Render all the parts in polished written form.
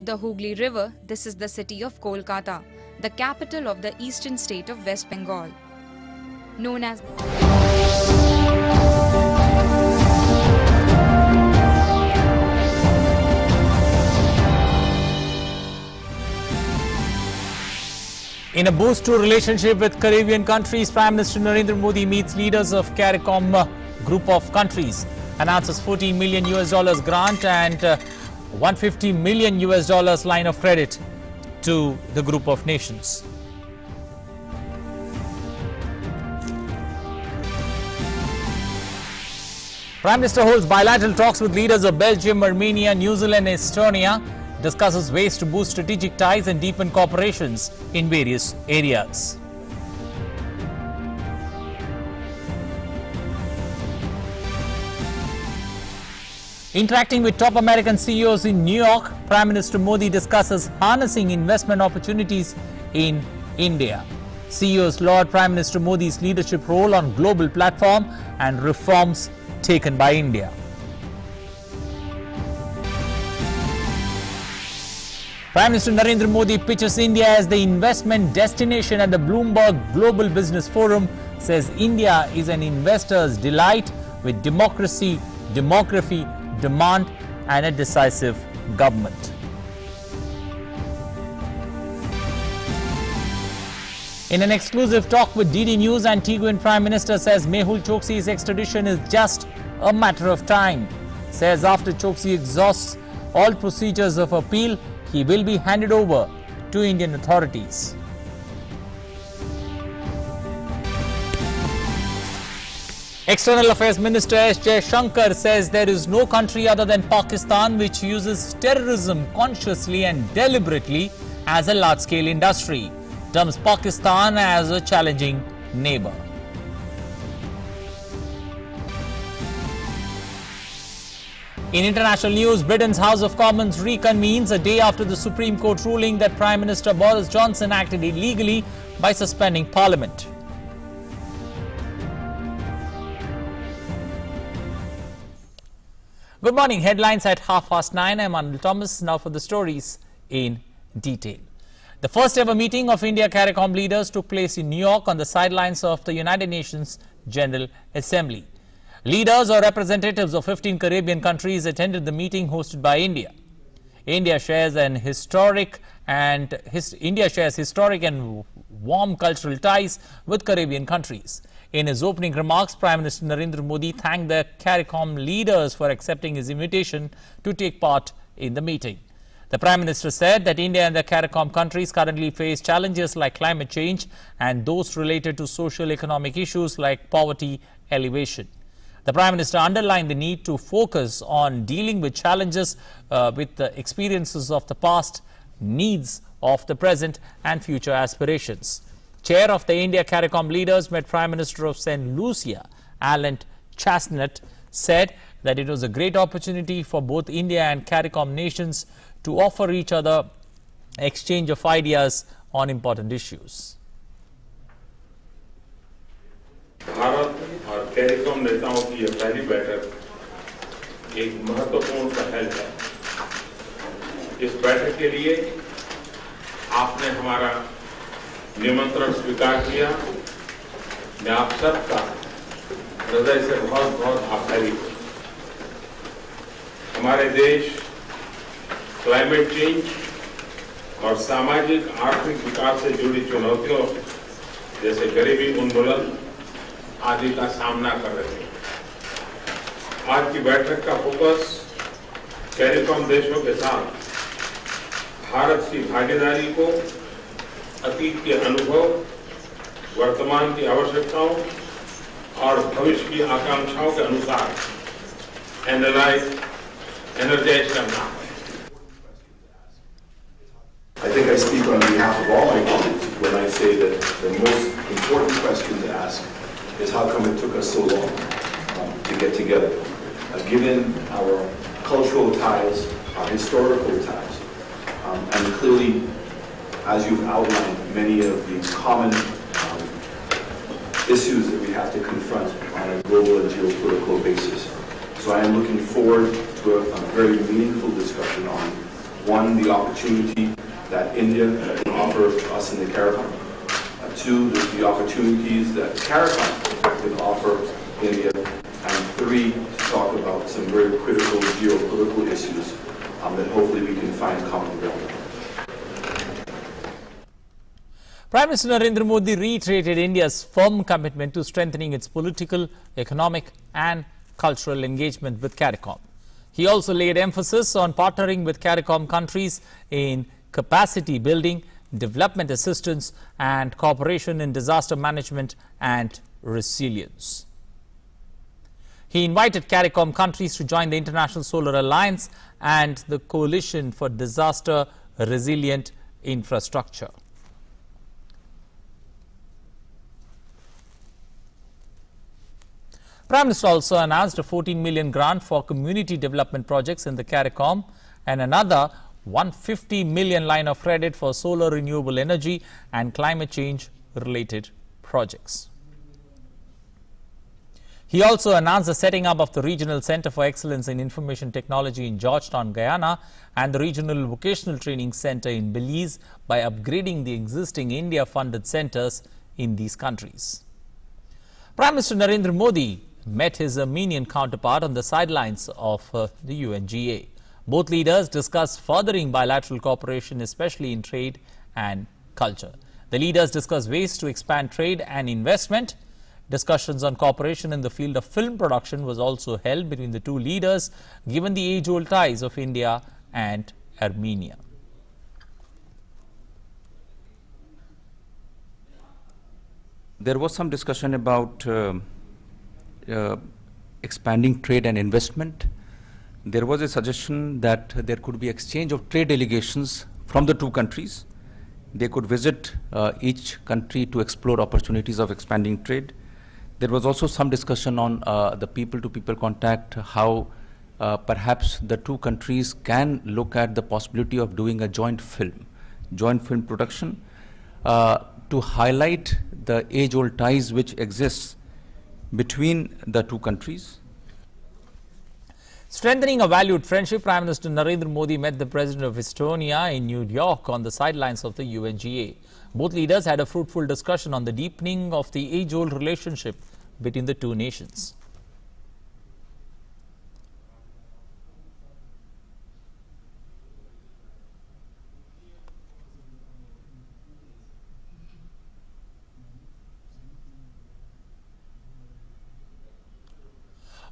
the Hooghly River, this is the city of Kolkata, the capital of the eastern state of West Bengal. Known as In a boost to relationship with Caribbean countries, Prime Minister Narendra Modi meets leaders of CARICOM group of countries, announces $14 million grant and $150 million line of credit to the group of nations. Prime Minister holds bilateral talks with leaders of Belgium, Armenia, New Zealand and Estonia, discusses ways to boost strategic ties and deepen cooperations in various areas. Interacting with top American CEOs in New York, Prime Minister Modi discusses harnessing investment opportunities in India. CEOs laud Prime Minister Modi's leadership role on global platform and reforms taken by India. Prime Minister Narendra Modi pitches India as the investment destination at the Bloomberg Global Business Forum, says India is an investor's delight with democracy, demography, demand and a decisive government. In an exclusive talk with DD News, Antiguan Prime Minister says Mehul Choksi's extradition is just a matter of time. Says after Choksi exhausts all procedures of appeal, he will be handed over to Indian authorities. External Affairs Minister S. Jaishankar says there is no country other than Pakistan which uses terrorism consciously and deliberately as a large-scale industry. Terms Pakistan as a challenging neighbor. In international news, Britain's House of Commons reconvenes a day after the Supreme Court ruling that Prime Minister Boris Johnson acted illegally by suspending Parliament. Good morning. Headlines at 9:30. I'm Anil Thomas. Now for the stories in detail. The first ever meeting of India CARICOM leaders took place in New York on the sidelines of the United Nations General Assembly. Leaders or representatives of 15 Caribbean countries attended the meeting hosted by India. India shares historic and warm cultural ties with Caribbean countries. In his opening remarks, Prime Minister Narendra Modi thanked the CARICOM leaders for accepting his invitation to take part in the meeting. The Prime Minister said that India and the CARICOM countries currently face challenges like climate change and those related to social economic issues like poverty alleviation. The Prime Minister underlined the need to focus on dealing with challenges with the experiences of the past, needs of the present and future aspirations. Chair of the India CARICOM leaders met Prime Minister of St. Lucia, Alan Chestnut, said that it was a great opportunity for both India and CARICOM nations to offer each other exchange of ideas on important issues. Bharat और CARICOM नेताओं की यह पहली बैठक एक महत्वपूर्ण पहल है। इस बैठक के लिए आपने हमारा निमंत्रण स्वीकार किया। मैं आप सबका हृदय से बहुत बहुत आभारी हूँ। हमारे देश क्लाइमेट चेंज और सामाजिक आर्थिक विकास से जुड़ी चुनौतियों जैसे गरीबी उन्मूलन आदि का सामना कर रहे हैं। आज की बैठक का फोकस कैरिकॉम देशों के साथ भारत की भागीदारी को अतीत के अनुभव, वर्तमान की आवश्यकताओं और भविष्य की आकांक्षाओं के अनुसार एनर्जाइज करना है। I think I speak on behalf of all my colleagues when I say that the most important question to ask is how come it took us so long to get together. Given our cultural ties, our historical ties, and clearly, as you've outlined, many of the common issues that we have to confront on a global and geopolitical basis. So I am looking forward to a very meaningful discussion on One, the opportunity that India can offer us in the CARICOM. Two, the opportunities that CARICOM can offer India. And three, to talk about some very critical geopolitical issues that hopefully we can find common ground. Prime Minister Narendra Modi reiterated India's firm commitment to strengthening its political, economic and cultural engagement with CARICOM. He also laid emphasis on partnering with CARICOM countries in capacity building, development assistance and cooperation in disaster management and resilience. He invited CARICOM countries to join the International Solar Alliance and the Coalition for Disaster Resilient Infrastructure. Prime Minister also announced a 14 million grant for community development projects in the CARICOM and another 150 million line of credit for solar renewable energy and climate change related projects. He also announced the setting up of the Regional Center for Excellence in Information Technology in Georgetown, Guyana, and the Regional Vocational Training Center in Belize by upgrading the existing India-funded centers in these countries. Prime Minister Narendra Modi met his Armenian counterpart on the sidelines of the UNGA. Both leaders discussed furthering bilateral cooperation, especially in trade and culture. The leaders discussed ways to expand trade and investment. Discussions on cooperation in the field of film production was also held between the two leaders, given the age-old ties of India and Armenia. There was some discussion about expanding trade and investment. There was a suggestion that there could be exchange of trade delegations from the two countries. They could visit each country to explore opportunities of expanding trade. There was also some discussion on the people-to-people contact, how perhaps the two countries can look at the possibility of doing a joint film production to highlight the age-old ties which exists between the two countries. Strengthening a valued friendship, Prime Minister Narendra Modi met the President of Estonia in New York on the sidelines of the UNGA. Both leaders had a fruitful discussion on the deepening of the age-old relationship between the two nations.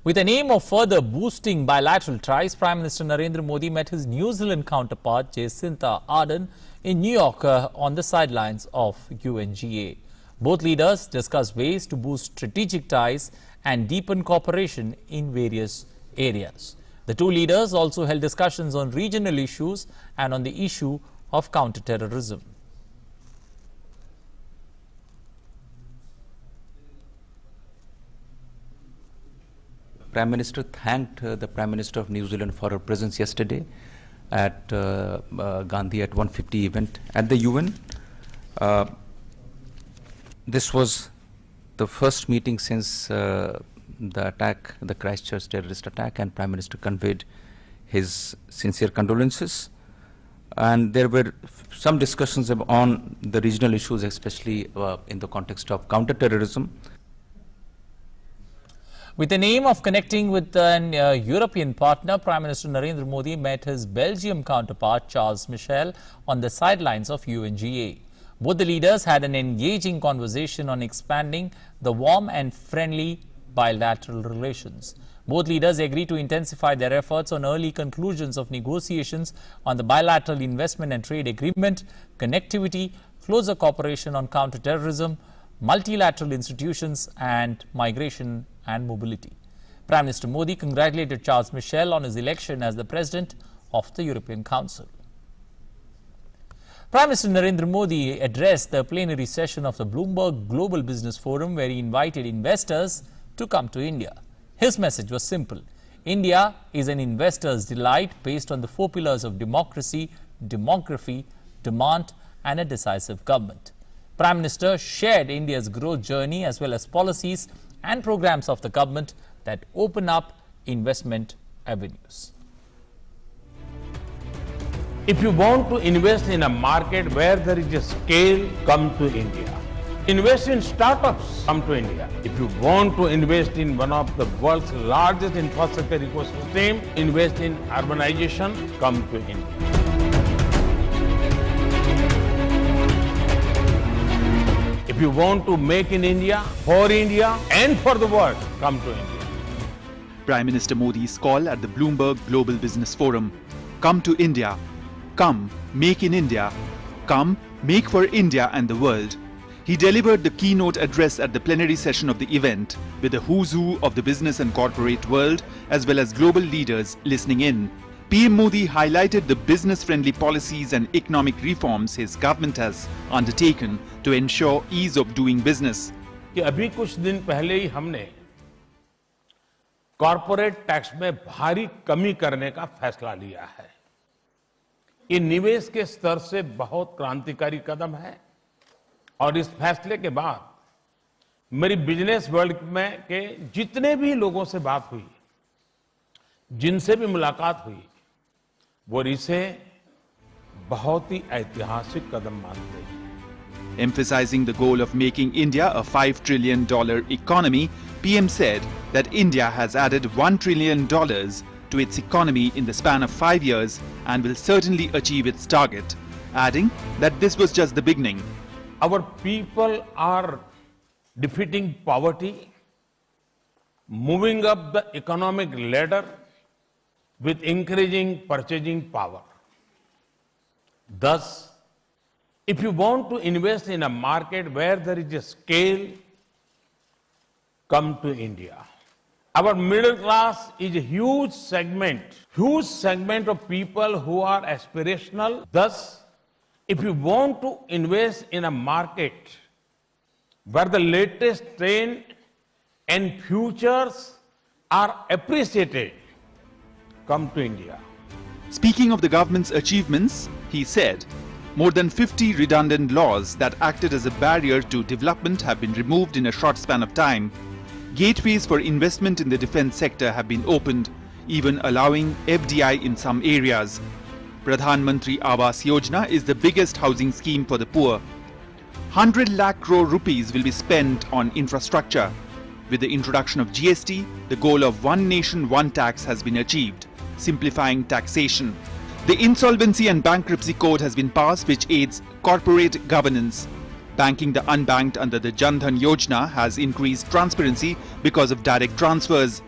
With an aim of further boosting bilateral ties, Prime Minister Narendra Modi met his New Zealand counterpart Jacinda Ardern in New York on the sidelines of UNGA. Both leaders discussed ways to boost strategic ties and deepen cooperation in various areas. The two leaders also held discussions on regional issues and on the issue of counter-terrorism. Prime Minister thanked the Prime Minister of New Zealand for her presence yesterday at Gandhi at 150 event at the UN. This was the first meeting since the attack, the Christchurch terrorist attack, and Prime Minister conveyed his sincere condolences. And there were some discussions on the regional issues, especially in the context of counter-terrorism. With the aim of connecting with an European partner, Prime Minister Narendra Modi met his Belgium counterpart Charles Michel on the sidelines of UNGA. Both the leaders had an engaging conversation on expanding the warm and friendly bilateral relations. Both leaders agreed to intensify their efforts on early conclusions of negotiations on the bilateral investment and trade agreement, connectivity, closer cooperation on counter-terrorism, multilateral institutions and migration and mobility. Prime Minister Modi congratulated Charles Michel on his election as the President of the European Council. Prime Minister Narendra Modi addressed the plenary session of the Bloomberg Global Business Forum, where he invited investors to come to India. His message was simple: India is an investor's delight based on the 4 pillars of democracy, demography, demand and a decisive government. Prime Minister shared India's growth journey as well as policies and programs of the government that open up investment avenues. If you want to invest in a market where there is a scale, come to India. Invest in startups, come to India. If you want to invest in one of the world's largest infrastructure ecosystem, invest in urbanization, come to India. If you want to make in India, for India and for the world, come to India. Prime Minister Modi's call at the Bloomberg Global Business Forum. Come to India. Come, make in India. Come, make for India and the world. He delivered the keynote address at the plenary session of the event with the who's who of the business and corporate world as well as global leaders listening in. PM Modi highlighted the business-friendly policies and economic reforms his government has undertaken to ensure ease of doing business. कि अभी कुछ दिन पहले ही हमने corporate tax में भारी कमी करने का फैसला लिया है। ये निवेश के स्तर से बहुत क्रांतिकारी कदम है और इस फैसले के बाद मेरी बिजनेस वर्ल्ड में के जितने भी लोगों से बात हुई, जिनसे भी मुलाकात हुई, वो इसे बहुत ही ऐतिहासिक कदम मानते हैं। Emphasizing the goal of making India a $5 trillion economy, PM said that India has added $1 trillion to its economy in the span of 5 years and will certainly achieve its target, adding that this was just the beginning. Our people are defeating poverty, moving up the economic ladder with increasing purchasing power. Thus, if you want to invest in a market where there is a scale, come to India. Our middle class is a huge segment of people who are aspirational. Thus, if you want to invest in a market where the latest trend and futures are appreciated, come to India. Speaking of the government's achievements, he said, more than 50 redundant laws that acted as a barrier to development have been removed in a short span of time. Gateways for investment in the defense sector have been opened, even allowing FDI in some areas. Pradhan Mantri Awas Yojana is the biggest housing scheme for the poor. 100 lakh crore rupees will be spent on infrastructure. With the introduction of GST, the goal of one nation, one tax has been achieved, simplifying taxation. The Insolvency and Bankruptcy Code has been passed, which aids corporate governance. Banking the unbanked under the Jan Dhan Yojana has increased transparency because of direct transfers.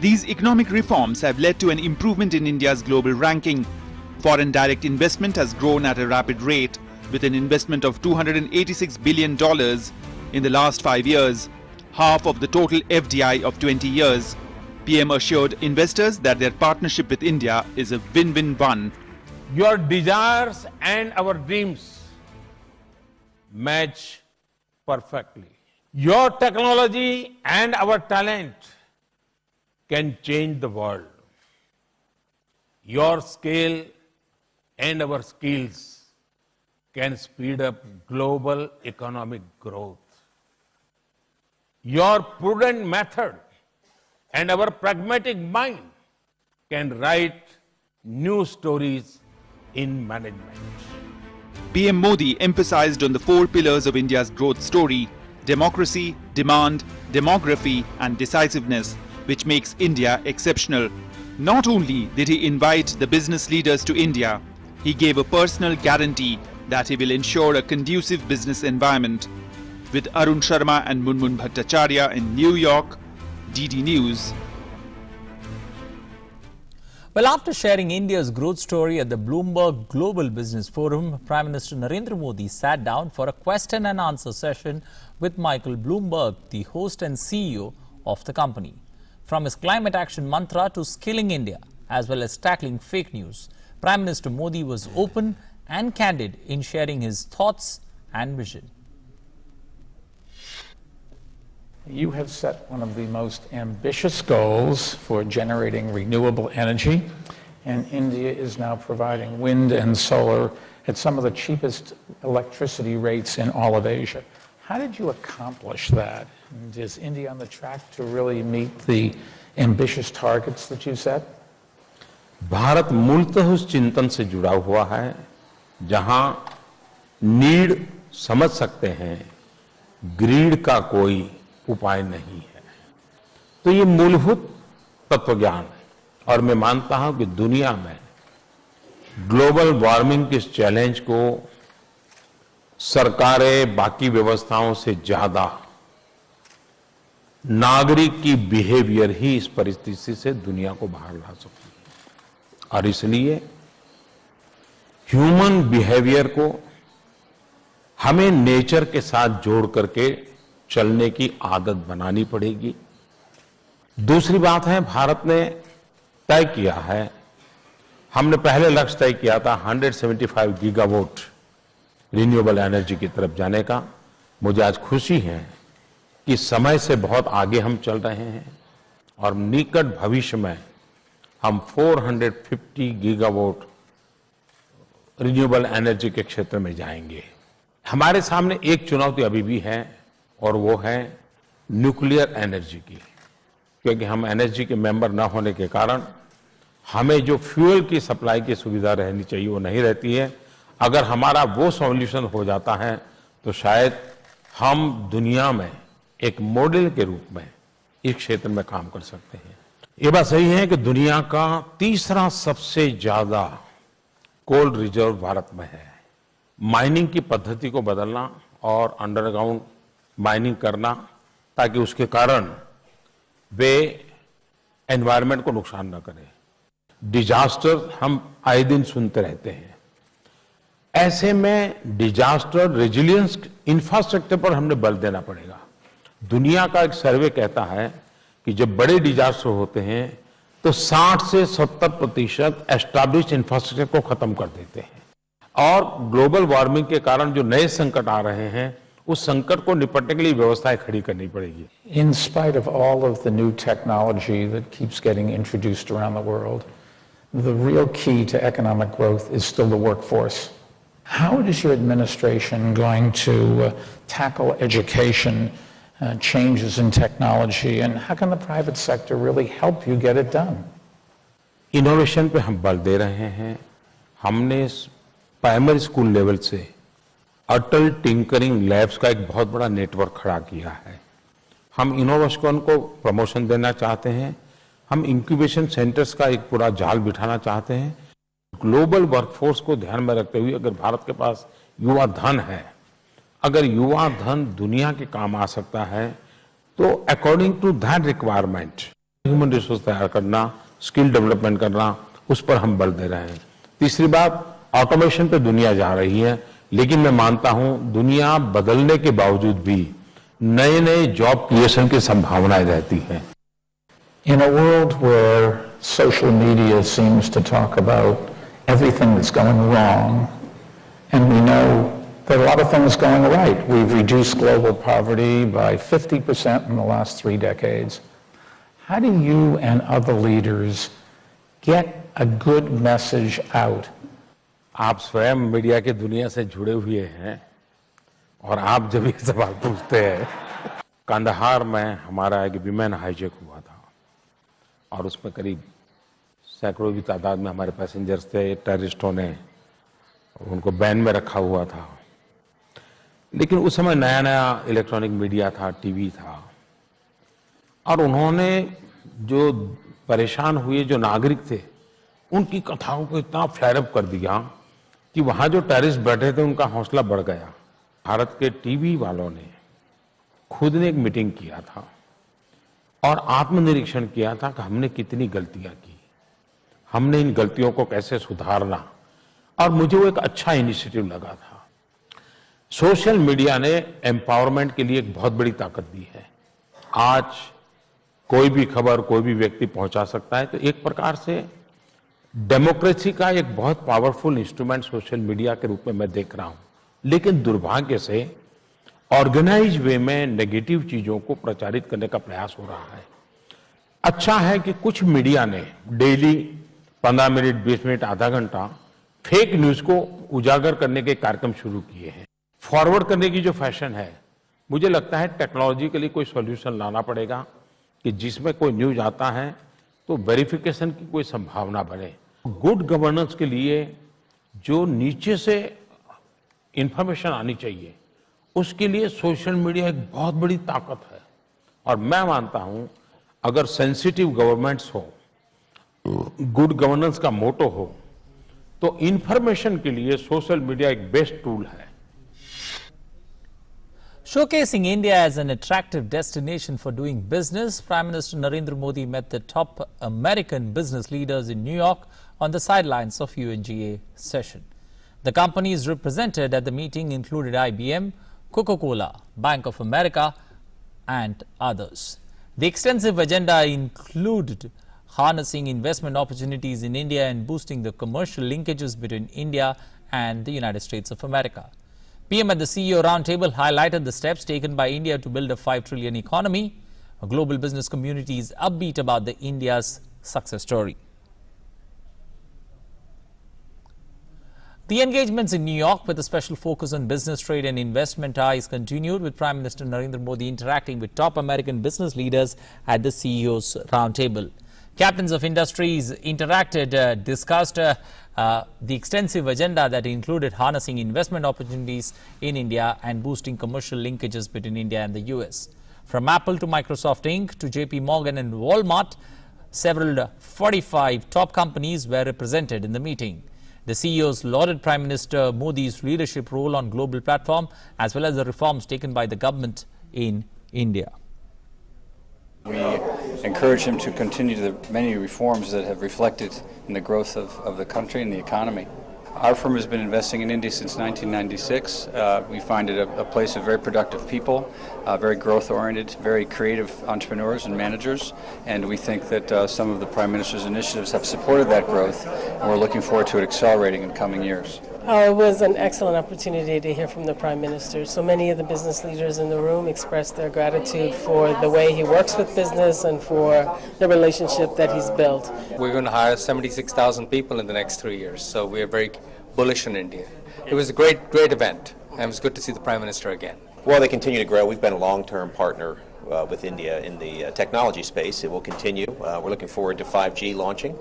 These economic reforms have led to an improvement in India's global ranking. Foreign direct investment has grown at a rapid rate, with an investment of $286 billion in the last 5 years, half of the total FDI of 20 years. PM assured investors that their partnership with India is a win-win-one. Your desires and our dreams match perfectly. Your technology and our talent can change the world. Your scale and our skills can speed up global economic growth. Your prudent method and our pragmatic mind can write new stories in management. PM Modi emphasized on the 4 pillars of India's growth story: democracy, demand, demography and decisiveness, which makes India exceptional. Not only did he invite the business leaders to India, he gave a personal guarantee that he will ensure a conducive business environment. With Arun Sharma and Munmun Bhattacharya in New York, DD News. Well, after sharing India's growth story at the Bloomberg Global Business Forum, Prime Minister Narendra Modi sat down for a question and answer session with Michael Bloomberg, the host and CEO of the company. From his climate action mantra to skilling India, as well as tackling fake news, Prime Minister Modi was open and candid in sharing his thoughts and vision. You have set one of the most ambitious goals for generating renewable energy, and India is now providing wind and solar at some of the cheapest electricity rates in all of Asia. How did you accomplish that? And is India on the track to really meet the ambitious targets that you set? Bharat मूलतः उस चिंतन से जुड़ा हुआ है जहां need समझ सकते हैं, ग्रीड का कोई उपाय नहीं है। तो ये मूलभूत तत्वज्ञान है और मैं मानता हूं कि दुनिया में ग्लोबल वार्मिंग के इस चैलेंज को सरकारें बाकी व्यवस्थाओं से ज्यादा नागरिक की बिहेवियर ही इस परिस्थिति से दुनिया को बाहर ला सकती है और इसलिए ह्यूमन बिहेवियर को हमें नेचर के साथ जोड़ करके चलने की आदत बनानी पड़ेगी। दूसरी बात है, भारत ने तय किया है, हमने पहले लक्ष्य तय किया था 175 गीगावाट रिन्यूएबल एनर्जी की तरफ जाने का। मुझे आज खुशी है कि समय से बहुत आगे हम चल रहे हैं और निकट भविष्य में हम 450 गीगावाट रिन्यूएबल एनर्जी के क्षेत्र में जाएंगे। हमारे सामने एक चुनौती अभी भी है और वो है न्यूक्लियर एनर्जी की, क्योंकि हम एनर्जी के मेंबर न होने के कारण हमें जो फ्यूल की सप्लाई की सुविधा रहनी चाहिए वो नहीं रहती है। अगर हमारा वो सॉल्यूशन हो जाता है तो शायद हम दुनिया में एक मॉडल के रूप में इस क्षेत्र में काम कर सकते हैं। ये बात सही है कि दुनिया का तीसरा सबसे ज्यादा कोल रिजर्व भारत में है। माइनिंग की पद्धति को बदलना और अंडरग्राउंड माइनिंग करना ताकि उसके कारण वे एनवायरनमेंट को नुकसान न करें। डिजास्टर हम आए दिन सुनते रहते हैं, ऐसे में डिजास्टर रेजिलियंस इंफ्रास्ट्रक्चर पर हमने बल देना पड़ेगा। दुनिया का एक सर्वे कहता है कि जब बड़े डिजास्टर होते हैं तो 60 से 70% एस्टैब्लिश्ड इंफ्रास्ट्रक्चर को खत्म कर देते हैं और ग्लोबल वार्मिंग के कारण जो नए संकट आ रहे हैं उस संकट को निपटने के लिए व्यवस्थाएं खड़ी करनी पड़ेगी। In spite of all of the new technology that keeps getting introduced around the world, the real key to economic growth is still the workforce. How is your administration going to tackle education changes in technology, and how can the private sector really help you get it done? Innovation पे हम बल दे रहे हैं। हमने primary school level से अटल tinkering labs का एक बहुत बड़ा नेटवर्क खड़ा किया है। हम इनोवेशन को प्रमोशन देना चाहते हैं। हम इंक्यूबेशन सेंटर्स का एक पूरा जाल बिठाना चाहते हैं। ग्लोबल वर्कफोर्स को ध्यान में रखते हुए अगर भारत के पास युवा धन है, अगर युवा धन दुनिया के काम आ सकता है तो according to that requirement human resource तैयार करना, स्किल डेवलपमेंट करना, उस पर हम बल दे रहे हैं। तीसरी बात, ऑटोमेशन पे दुनिया जा रही है, लेकिन मैं मानता हूं दुनिया बदलने के बावजूद भी नए नए जॉब क्रिएशन की संभावनाएं रहती हैं। In a world where social media seems to talk about everything that's going wrong, and we know there are a lot of things going right. We've reduced global poverty by 50% in the last 3 decades. How do you and other leaders get a good message out? आप स्वयं media की दुनिया से जुड़े हुए हैं और आप जब ये सवाल पूछते हैं, कंदहार में हमारा एक विमान हाईजैक हुआ था और उसमें करीब सैकड़ों की तादाद में हमारे पैसेंजर्स थे। टेररिस्टों ने उनको बैन में रखा हुआ था, लेकिन उस समय नया नया इलेक्ट्रॉनिक मीडिया था, टीवी था, और उन्होंने जो परेशान हुए जो नागरिक थे उनकी कथाओं को इतना फ्लेयर अप कर दिया कि वहां जो टेररिस्ट बैठे थे उनका हौसला बढ़ गया। भारत के टीवी वालों ने खुद ने एक मीटिंग किया था और आत्मनिरीक्षण किया था कि हमने कितनी गलतियां की, हमने इन गलतियों को कैसे सुधारना, और मुझे वो एक अच्छा इनिशिएटिव लगा था। सोशल मीडिया ने एम्पावरमेंट के लिए एक बहुत बड़ी ताकत दी है। आज कोई भी खबर कोई भी व्यक्ति पहुंचा सकता है, तो एक प्रकार से डेमोक्रेसी का एक बहुत पावरफुल इंस्ट्रूमेंट सोशल मीडिया के रूप में मैं देख रहा हूं। लेकिन दुर्भाग्य से ऑर्गेनाइज वे में नेगेटिव चीजों को प्रचारित करने का प्रयास हो रहा है। अच्छा है कि कुछ मीडिया ने डेली 15 मिनट, 20 मिनट, आधा घंटा फेक न्यूज को उजागर करने के कार्यक्रम शुरू किए हैं। फॉरवर्ड करने की जो फैशन है, मुझे लगता है टेक्नोलॉजी के लिए कोई सॉल्यूशन लाना पड़ेगा कि जिसमें कोई न्यूज आता है तो वेरिफिकेशन की कोई संभावना बने। गुड गवर्नेंस के लिए जो नीचे से इंफॉर्मेशन आनी चाहिए, उसके लिए सोशल मीडिया एक बहुत बड़ी ताकत है। और मैं मानता हूं अगर सेंसिटिव गवर्नमेंट्स हो, गुड गवर्नेंस का मोटो हो, तो इंफॉर्मेशन के लिए सोशल मीडिया एक बेस्ट टूल है। Showcasing India as an attractive destination for doing business, Prime Minister Narendra Modi met the top American business leaders in New York on the sidelines of UNGA session. The companies represented at the meeting included IBM, Coca-Cola, Bank of America, and others. The extensive agenda included harnessing investment opportunities in India and boosting the commercial linkages between India and the United States of America. PM at the CEO roundtable highlighted the steps taken by India to build a 5 trillion economy. A global business community is upbeat about the India's success story. The engagements in New York with a special focus on business, trade and investment ties continued, with Prime Minister Narendra Modi interacting with top American business leaders at the CEO's roundtable. Captains of industries interacted, discussed the extensive agenda that included harnessing investment opportunities in India and boosting commercial linkages between India and the US. From Apple to Microsoft Inc. to JP Morgan and Walmart, several 45 top companies were represented in the meeting. The CEOs lauded Prime Minister Modi's leadership role on global platform as well as the reforms taken by the government in India. We encourage him to continue the many reforms that have reflected in the growth of the country and the economy. Our firm has been investing in India since 1996. We find it a place of very productive people, very growth-oriented, very creative entrepreneurs and managers, and we think that some of the Prime Minister's initiatives have supported that growth, and we're looking forward to it accelerating in coming years. It was an excellent opportunity to hear from the Prime Minister. So many of the business leaders in the room expressed their gratitude for the way he works with business and for the relationship that he's built. We're going to hire 76,000 people in the next 3 years, so we are very bullish on India. It was a great event, and it was good to see the Prime Minister again. Well, they continue to grow. We've been a long-term partner with India in the technology space. It will continue. We're looking forward to 5G launching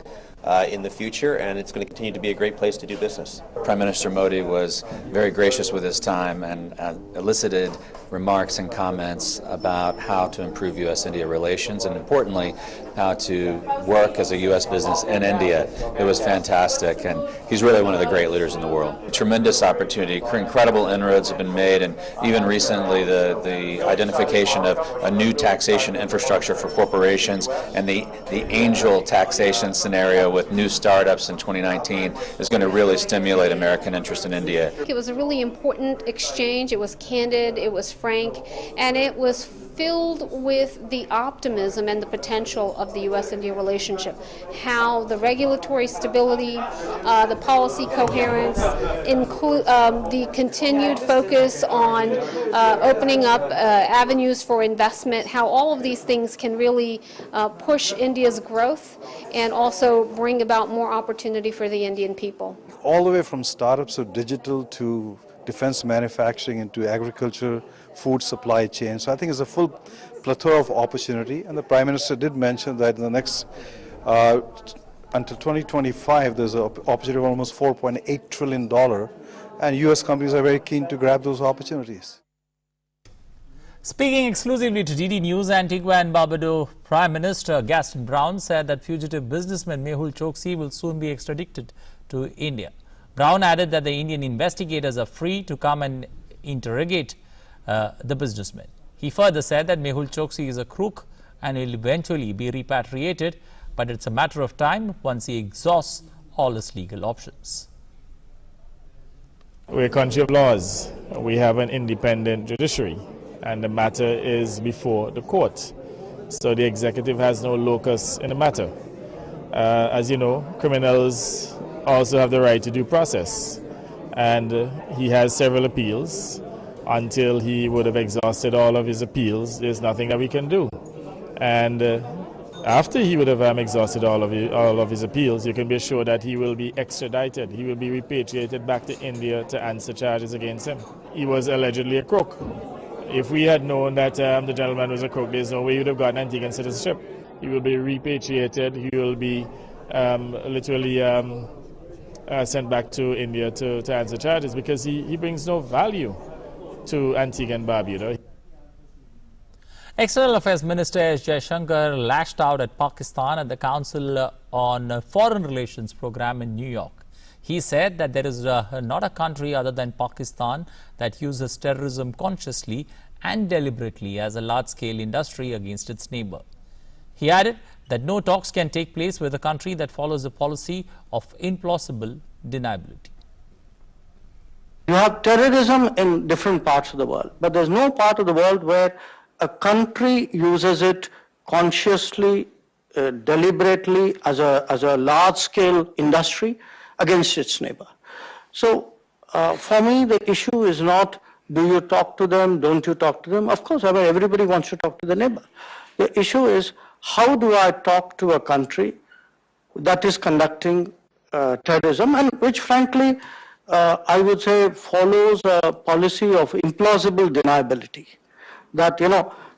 in the future, and it's going to continue to be a great place to do business. Prime Minister Modi was very gracious with his time and elicited remarks and comments about how to improve U.S.-India relations and, importantly, how to work as a U.S. business in India. It was fantastic, and he's really one of the great leaders in the world. A tremendous opportunity. Incredible inroads have been made, and even recently the identification of a new taxation infrastructure for corporations and the angel taxation scenario with new startups in 2019 is going to really stimulate American interest in India. It was a really important exchange. It was candid, it was frank, and it was filled with the optimism and the potential of the U.S.-India relationship. How the regulatory stability, the policy coherence, the continued focus on opening up avenues for investment, how all of these things can really push India's growth and also bring about more opportunity for the Indian people. All the way from startups of digital to defense manufacturing into agriculture, food supply chain. So I think it's a full plethora of opportunity, and the Prime Minister did mention that in the next, until 2025, there's an opportunity of almost $4.8 trillion, and U.S. companies are very keen to grab those opportunities. Speaking exclusively to DD News, Antigua and Barbuda Prime Minister Gaston Brown said that fugitive businessman Mehul Choksi will soon be extradited to India. Brown added that the Indian investigators are free to come and interrogate the businessman. He further said that Mehul Choksi is a crook and will eventually be repatriated, but it's a matter of time once he exhausts all his legal options. We're a country of laws. We have an independent judiciary, and the matter is before the court. So the executive has no locus in the matter. As you know, criminals also have the right to due process, and he has several appeals. Until he would have exhausted all of his appeals, there's nothing that we can do. And after he would have exhausted all of his appeals, you can be assured that he will be extradited. He will be repatriated back to India to answer charges against him. He was allegedly a crook. If we had known that the gentleman was a crook, there's no way he would have gotten Antiguan citizenship. He will be repatriated. He will be literally sent back to India to answer charges because he brings no value to Antigua and Barbuda. External Affairs Minister S. Jaishankar lashed out at Pakistan at the Council on Foreign Relations program in New York. He said that there is not a country other than Pakistan that uses terrorism consciously and deliberately as a large-scale industry against its neighbor. He added that no talks can take place with a country that follows a policy of implausible deniability. You have terrorism in different parts of the world, but there's no part of the world where a country uses it consciously, deliberately as a large-scale industry against its neighbor. So for me, the issue is not do you talk to them, don't you talk to them. Of course, everybody wants to talk to the neighbor. The issue is how do I talk to a country that is conducting terrorism and which frankly I would say follows a policy of implausible deniability. That,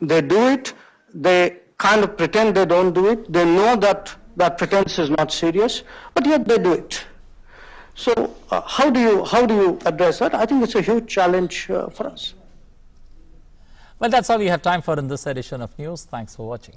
they do it, they kind of pretend they don't do it, they know that that pretense is not serious, but yet they do it. So how do you address that? I think it's a huge challenge for us. Well, that's all we have time for in this edition of news. Thanks for watching.